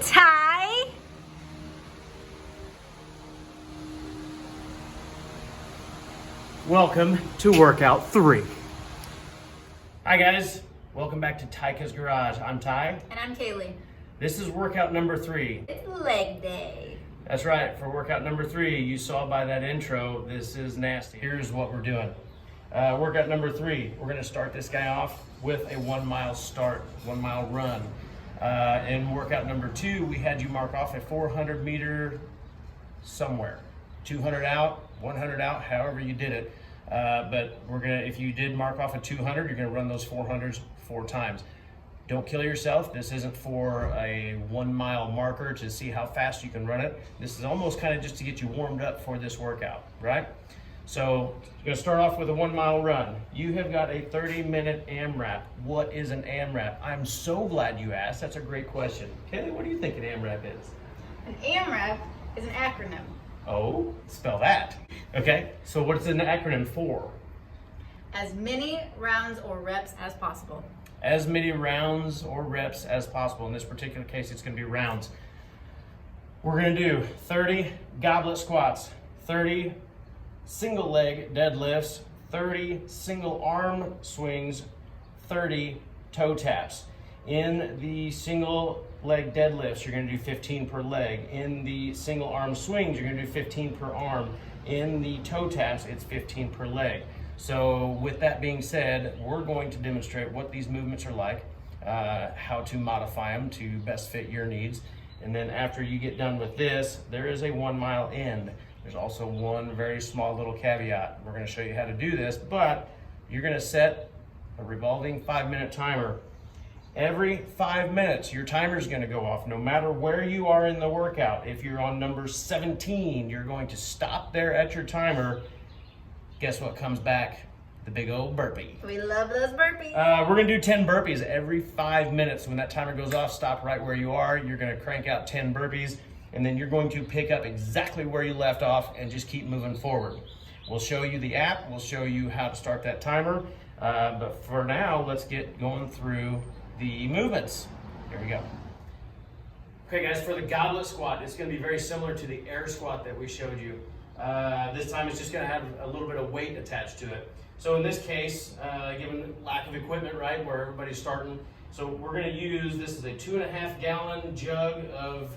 Ty. Welcome to workout 3. Hi guys, welcome back to Tyka's Garage. I'm Ty. And I'm Kaylee. This is workout number 3. It's leg day. That's right, for workout number 3, you saw by that intro, this is nasty. Here's what we're doing. Workout number 3, we're gonna start this guy off with a 1 mile start, 1 mile run. In workout number 2, we had you mark off a 400 meter somewhere. 200 out, 100 out, however you did it. But if you did mark off a 200, you're gonna run those 400s 4 times. Don't kill yourself. This isn't for a 1 mile marker to see how fast you can run it. This is almost kind of just to get you warmed up for this workout, right? So you're gonna start off with a 1 mile run. You have got a 30-minute AMRAP. What is an AMRAP? I'm so glad you asked. That's a great question. Kaylee, what do you think an AMRAP is? An AMRAP is an acronym. Oh, spell that. Okay, so what's an acronym for? As many rounds or reps as possible. As many rounds or reps as possible. In this particular case, it's gonna be rounds. We're gonna do 30 goblet squats, 30 single leg deadlifts, 30 single arm swings, 30 toe taps. In the single leg deadlifts, you're gonna do 15 per leg. In the single arm swings, you're gonna do 15 per arm. In the toe taps, it's 15 per leg. So with that being said, we're going to demonstrate what these movements are like, how to modify them to best fit your needs. And then after you get done with this, there is a 1 mile end. There's also one very small little caveat. We're gonna show you how to do this, but you're gonna set a revolving 5-minute timer. Every 5 minutes, your timer is gonna go off, no matter where you are in the workout. If you're on number 17, you're going to stop there at your timer. Guess what comes back? The big old burpee. We love those burpees. We're gonna do 10 burpees every 5 minutes. When that timer goes off, stop right where you are. You're gonna crank out 10 burpees, and then you're going to pick up exactly where you left off and just keep moving forward. We'll show you the app. We'll show you how to start that timer. But for now, let's get going through the movements. Here we go. Okay guys, for the goblet squat, it's gonna be very similar to the air squat that we showed you. This time it's just gonna have a little bit of weight attached to it. So in this case, given lack of equipment, right, where everybody's starting, so we're gonna use, this is a 2.5 gallon jug of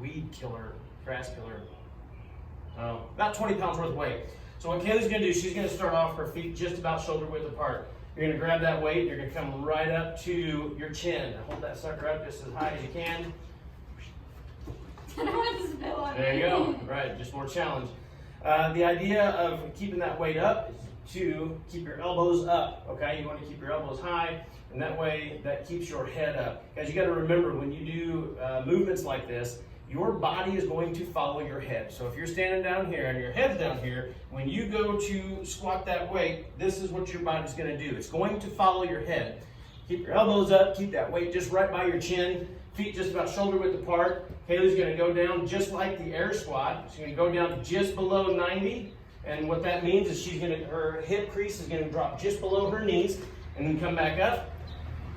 weed killer, grass killer, about 20 pounds worth of weight. So what Kaylee's gonna do, she's gonna start off her feet just about shoulder width apart. You're gonna grab that weight, you're gonna come right up to your chin. Hold that sucker up just as high as you can. I don't want to spill on There you go, right, just more challenge. The idea of keeping that weight up is to keep your elbows up, okay? You want to keep your elbows high, and that way that keeps your head up. Guys, you gotta remember, when you do movements like this, your body is going to follow your head. So if you're standing down here and your head's down here, when you go to squat that weight, this is what your body's gonna do. It's going to follow your head. Keep your elbows up, keep that weight just right by your chin, feet just about shoulder width apart. Kaylee's gonna go down just like the air squat. She's gonna go down to just below 90. And what that means is her hip crease is gonna drop just below her knees and then come back up.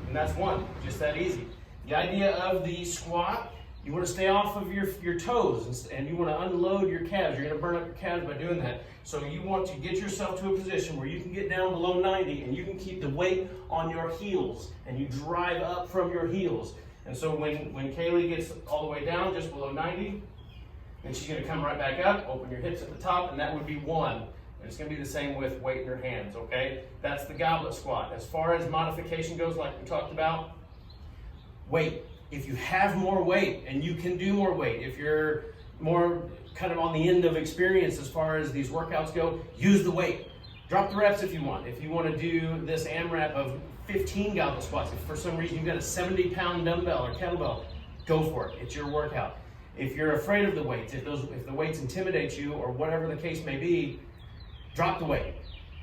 And that's 1, just that easy. The idea of the squat, you want to stay off of your toes, and you want to unload your calves. You're going to burn up your calves by doing that. So you want to get yourself to a position where you can get down below 90 and you can keep the weight on your heels and you drive up from your heels. And so when Kaylee gets all the way down just below 90, then she's going to come right back up, open your hips at the top, and that would be 1. And it's going to be the same with weight in your hands, okay? That's the goblet squat. As far as modification goes, like we talked about, weight. If you have more weight and you can do more weight, if you're more kind of on the end of experience as far as these workouts go, use the weight. Drop the reps if you want. If you want to do this AMRAP of 15 goblet squats, if for some reason you've got a 70-pound dumbbell or kettlebell, go for it. It's your workout. If you're afraid of the weights, if the weights intimidate you or whatever the case may be, drop the weight.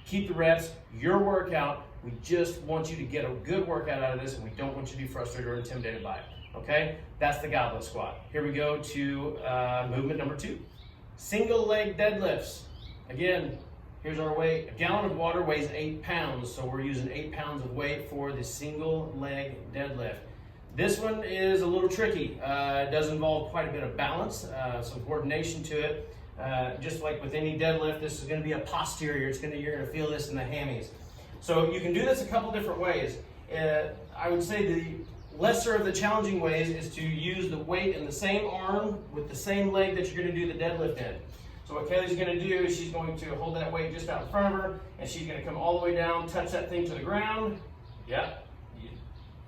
Keep the reps, your workout. We just want you to get a good workout out of this, and we don't want you to be frustrated or intimidated by it. Okay, that's the goblet squat. Here we go to movement number 2. Single leg deadlifts. Again, here's our weight. A gallon of water weighs 8 pounds, so we're using 8 pounds of weight for the single leg deadlift. This one is a little tricky. It does involve quite a bit of balance, some coordination to it. Just like with any deadlift, this is going to be a posterior. You're going to feel this in the hammies. So you can do this a couple different ways. I would say the lesser of the challenging ways is to use the weight in the same arm with the same leg that you're going to do the deadlift in. So what Kaylee's going to do is she's going to hold that weight just out in front of her, and she's going to come all the way down, touch that thing to the ground. Yep, you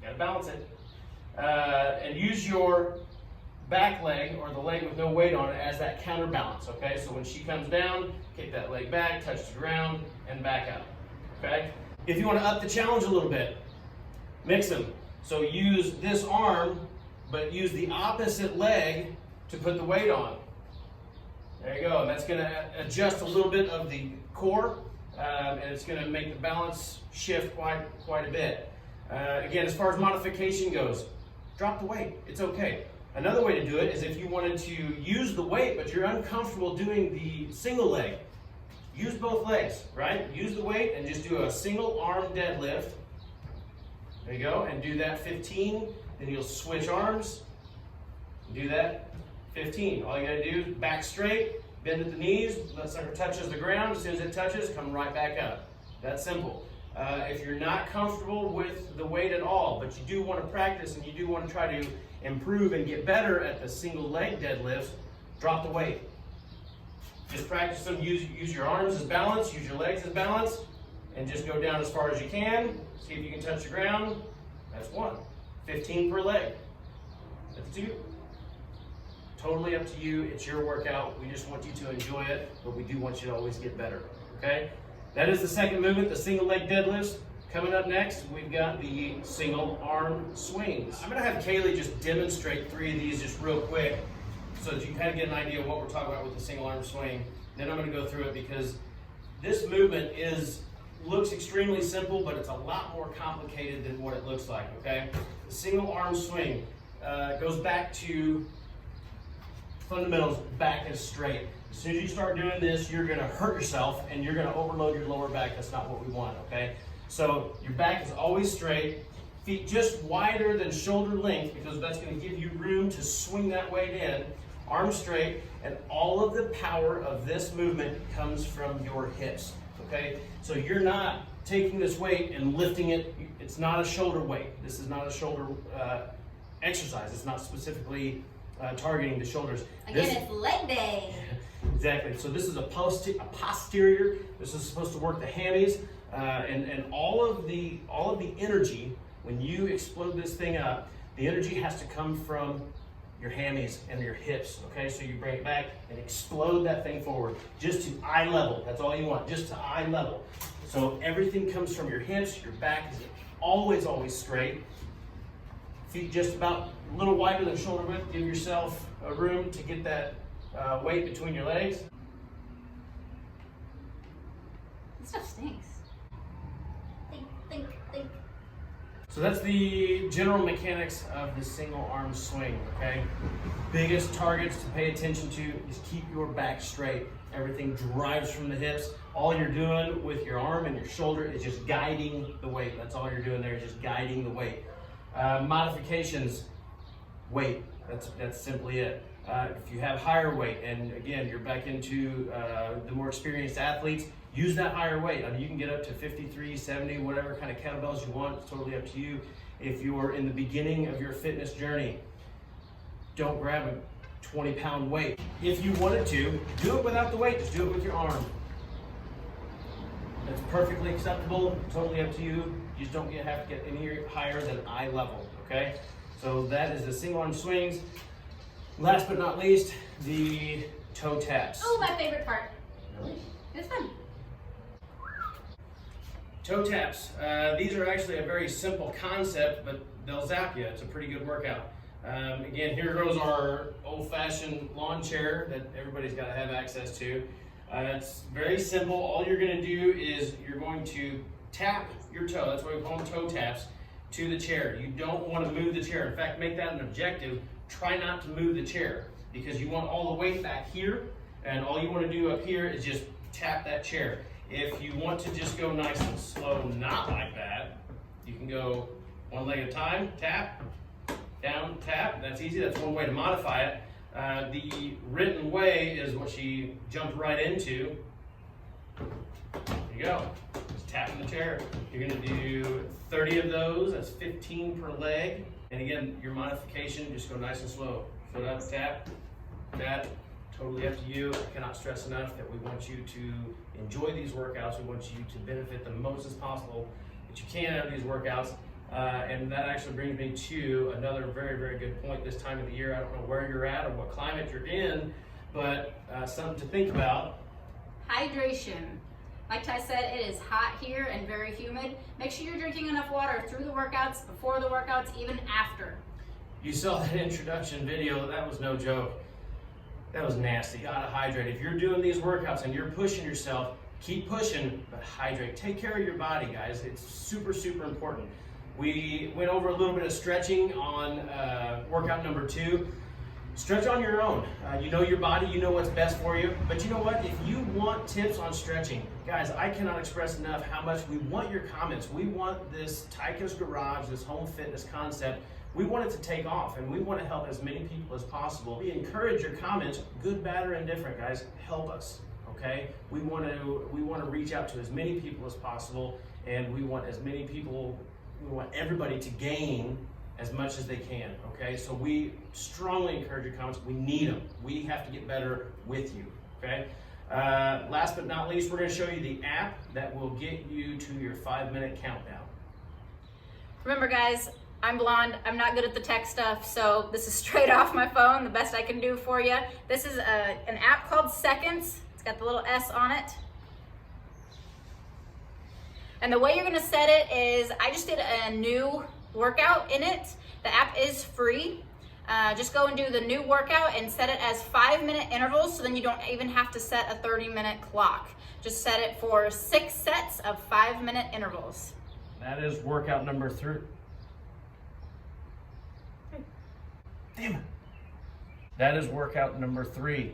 got to balance it. And use your back leg, or the leg with no weight on it, as that counterbalance, okay? So when she comes down, kick that leg back, touch the ground, and back up, okay? If you want to up the challenge a little bit, mix them. So use this arm, but use the opposite leg to put the weight on. There you go, and that's going to adjust a little bit of the core, and it's going to make the balance shift quite a bit. Again, as far as modification goes, drop the weight, it's okay. Another way to do it is if you wanted to use the weight, but you're uncomfortable doing the single leg, use both legs, right? Use the weight and just do a single arm deadlift. There you go, and do that 15, then you'll switch arms, do that 15. All you gotta do is back straight, bend at the knees, that sucker touches the ground. As soon as it touches, come right back up. That's simple. If you're not comfortable with the weight at all, but you do want to practice and you do want to try to improve and get better at the single leg deadlifts, drop the weight. Just practice them, use your arms as balance, use your legs as balance, and just go down as far as you can. See if you can touch the ground. That's 1. 15 per leg. That's 2. Totally up to you. It's your workout. We just want you to enjoy it, but we do want you to always get better, okay? That is the second movement, the single leg deadlifts. Coming up next, we've got the single arm swings. I'm gonna have Kaylee just demonstrate 3 of these just real quick so that you can kind of get an idea of what we're talking about with the single arm swing. Then I'm gonna go through it because this movement looks extremely simple, but it's a lot more complicated than what it looks like, okay? The single arm swing goes back to fundamentals, back is straight. As soon as you start doing this, you're gonna hurt yourself and you're gonna overload your lower back. That's not what we want, okay? So your back is always straight, feet just wider than shoulder length because that's gonna give you room to swing that weight in, arms straight, and all of the power of this movement comes from your hips, okay? So you're not taking this weight and lifting it. It's not a shoulder weight. This is not a shoulder exercise. It's not specifically targeting the shoulders. Again, it's leg day. Exactly. So this is a posterior. This is supposed to work the hammies, and all of the energy when you explode this thing up. The energy has to come from your hammies and your hips. Okay, so you bring it back and explode that thing forward, just to eye level. That's all you want, just to eye level. So everything comes from your hips. Your back is always straight. Feet just about a little wider than shoulder width. Give yourself a room to get that weight between your legs. This stuff stinks. Think. So that's the general mechanics of the single arm swing, okay? Biggest targets to pay attention to is keep your back straight. Everything drives from the hips. All you're doing with your arm and your shoulder is just guiding the weight. That's all you're doing there, is just guiding the weight. Modifications, weight, that's simply it. If you have higher weight, and again, you're back into the more experienced athletes, use that higher weight. I mean, you can get up to 53, 70, whatever kind of kettlebells you want. It's totally up to you. If you're in the beginning of your fitness journey, don't grab a 20-pound weight. If you wanted to, do it without the weight. Just do it with your arm. That's perfectly acceptable. Totally up to you. You just don't have to get any higher than eye level, okay? So that is the single arm swings. Last but not least, the toe taps. Oh, my favorite part. Really? It's fun. Toe taps. These are actually a very simple concept, but they'll zap you. It's a pretty good workout. Again, here goes our old-fashioned lawn chair that everybody's got to have access to. It's very simple. All you're going to do is you're going to tap your toe, that's why we call them toe taps, to the chair. You don't want to move the chair. In fact, make that an objective. Try not to move the chair because you want all the weight back here, and all you want to do up here is just tap that chair. If you want to just go nice and slow, not like that, you can go one leg at a time, tap, down, tap. That's easy. That's one way to modify it. The written way is what she jumped right into. There you go. Just tapping the chair. You're going to do 30 of those. That's 15 per leg. And again, your modification, just go nice and slow. Foot up, tap, that. Totally up to you. I cannot stress enough that we want you to enjoy these workouts. We want you to benefit the most as possible that you can out of these workouts. And that actually brings me to another very, very good point this time of the year. I don't know where you're at or what climate you're in, but something to think about. Hydration. Like Ty said, it is hot here and very humid. Make sure you're drinking enough water through the workouts, before the workouts, even after. You saw that introduction video. That was no joke. That was nasty. You gotta hydrate. If you're doing these workouts and you're pushing yourself, keep pushing, but hydrate. Take care of your body, guys. It's super, super important. We went over a little bit of stretching on workout number 2. Stretch on your own. You know your body, you know what's best for you. But you know what? If you want tips on stretching, guys, I cannot express enough how much we want your comments. We want this Tyka's Garage, this home fitness concept, we want it to take off, and we want to help as many people as possible. We encourage your comments, good, bad, or indifferent, guys. Help us, okay? We want to reach out to as many people as possible, and we want everybody to gain as much as they can, okay? So we strongly encourage your comments. We need them. We have to get better with you, okay? Last but not least, we're going to show you the app that will get you to your 5-minute countdown. Remember, guys, I'm blonde. I'm not good at the tech stuff, so this is straight off my phone, the best I can do for you. This is an app called Seconds. It's got the little S on it. And the way you're gonna set it is, I just did a new workout in it. The app is free. Just go and do the new workout and set it as 5-minute intervals, so then you don't even have to set a 30-minute clock. Just set it for 6 sets of 5-minute intervals. That is workout number 3. Damn it. That is workout number 3.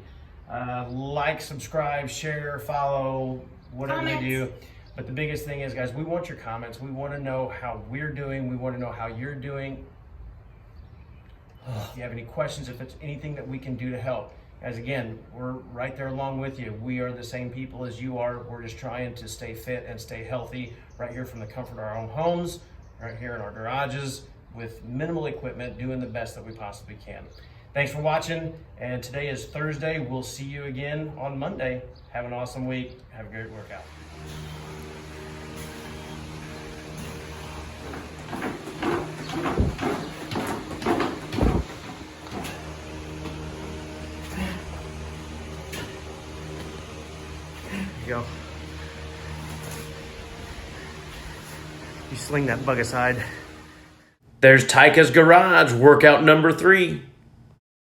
Like, subscribe, share, follow, whatever Comments. they do. But the biggest thing is, guys, we want your comments. We want to know how we're doing. We want to know how you're doing. If you have any questions, if it's anything that we can do to help. Guys, again, we're right there along with you. We are the same people as you are. We're just trying to stay fit and stay healthy right here from the comfort of our own homes, right here in our garages, with minimal equipment, doing the best that we possibly can. Thanks for watching, and today is Thursday. We'll see you again on Monday. Have an awesome week. Have a great workout. There you go. You sling that bug aside. There's Tyka's Garage, workout number 3.